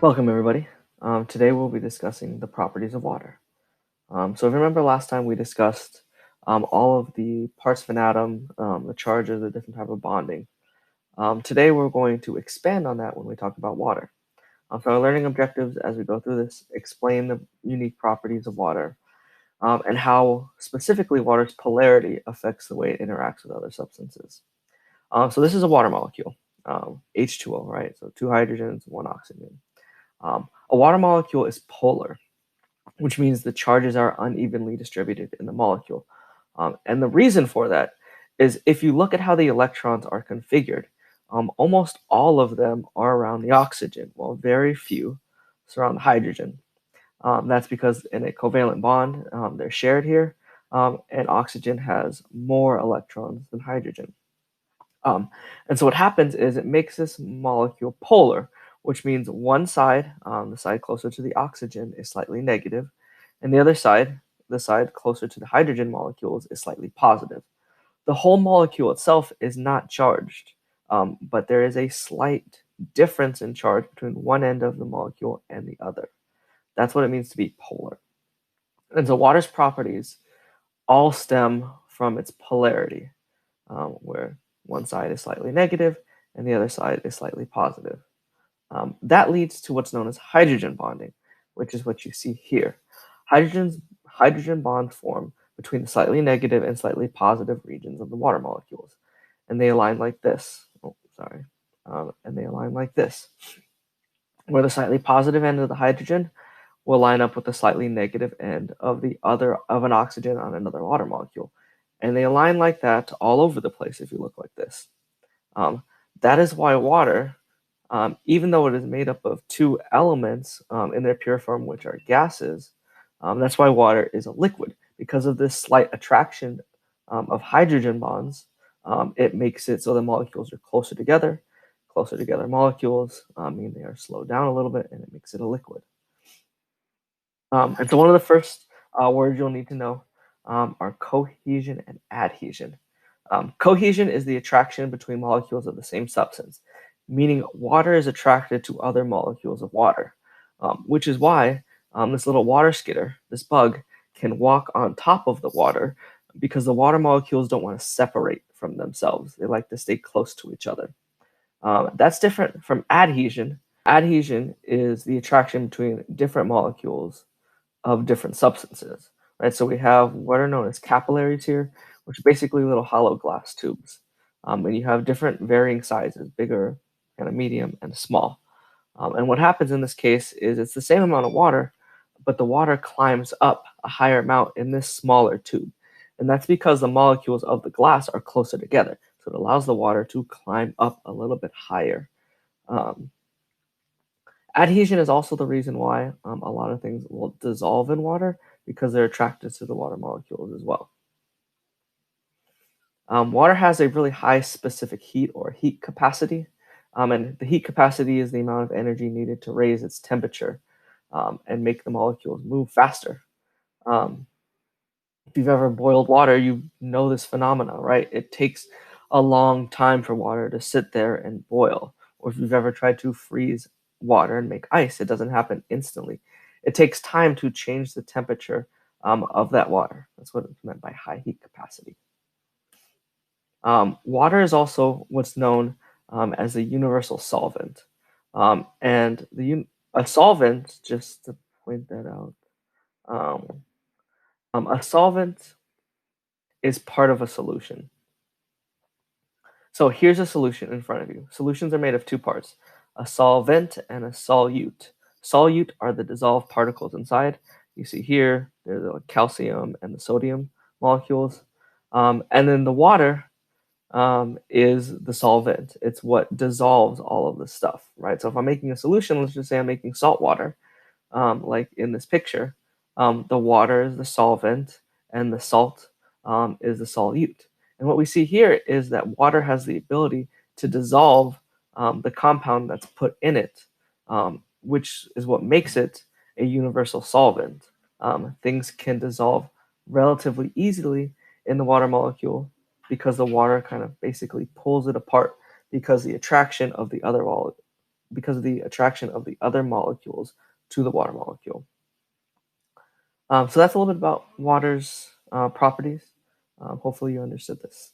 Welcome, everybody. Today we'll be discussing the properties of water. So, if you remember last time, we discussed all of the parts of an atom, the charges, the different type of bonding. Today we're going to expand on that when we talk about water. So, our learning objectives as we go through this explain the unique properties of water and how specifically water's polarity affects the way it interacts with other substances. So, this is a water molecule, H2O, right? So, two hydrogens, one oxygen. A water molecule is polar, which means the charges are unevenly distributed in the molecule. And the reason for that is if you look at how the electrons are configured, almost all of them are around the oxygen, while very few surround the hydrogen. That's because in a covalent bond, they're shared here, and oxygen has more electrons than hydrogen. Um, and so what happens is it makes this molecule polar, which means one side, the side closer to the oxygen, is slightly negative, and the other side, the side closer to the hydrogen molecules, is slightly positive. The whole molecule itself is not charged, but there is a slight difference in charge between one end of the molecule and the other. That's what it means to be polar. And so water's properties all stem from its polarity, where one side is slightly negative and the other side is slightly positive. That leads to what's known as hydrogen bonding, which is what you see here. Hydrogen bonds form between the slightly negative and slightly positive regions of the water molecules, and they align like this. Oh, sorry. And they align like this, where the slightly positive end of the hydrogen will line up with the slightly negative end of the other of an oxygen on another water molecule. And they align like that all over the place if you look like this. Um, that is why water, even though it is made up of two elements in their pure form, which are gases, that's why water is a liquid. Because of this slight attraction of hydrogen bonds, it makes it so the molecules are closer together. Closer together molecules mean they are slowed down a little bit, and it makes it a liquid. And so one of the first words you'll need to know are cohesion and adhesion. Cohesion is the attraction between molecules of the same substance, meaning water is attracted to other molecules of water, which is why this little water skidder, this bug, can walk on top of the water because the water molecules don't want to separate from themselves. They like to stay close to each other. That's different from adhesion. Adhesion is the attraction between different molecules of different substances, right? So we have what are known as capillaries here, which are basically little hollow glass tubes. And you have different varying sizes, bigger, kind of medium, and small. And what happens in this case is it's the same amount of water, but the water climbs up a higher amount in this smaller tube. And that's because the molecules of the glass are closer together. So it allows the water to climb up a little bit higher. Um, Adhesion is also the reason why a lot of things will dissolve in water because they're attracted to the water molecules as well. Water has a really high specific heat or heat capacity, and the heat capacity is the amount of energy needed to raise its temperature and make the molecules move faster. Um, if you've ever boiled water, you know this phenomena, right? It takes a long time for water to sit there and boil. Or if you've ever tried to freeze water and make ice, it doesn't happen instantly. It takes time to change the temperature of that water. That's what it's meant by high heat capacity. Water is also what's known as a universal solvent. And a solvent, just to point that out, um, a solvent is part of a solution. So here's a solution in front of you. Solutions are made of two parts, a solvent and a solute. Solute are the dissolved particles inside. You see here, there's the calcium and the sodium molecules. And then the water is the solvent. It's what dissolves all of this stuff, right? So if I'm making a solution, let's just say I'm making salt water, like in this picture, the water is the solvent and the salt is the solute. And what we see here is that water has the ability to dissolve the compound that's put in it, which is what makes it a universal solvent. Things can dissolve relatively easily in the water molecule because the water kind of basically pulls it apart because the attraction of the other because of the attraction of the other molecules to the water molecule. So that's a little bit about water's properties. Hopefully, you understood this.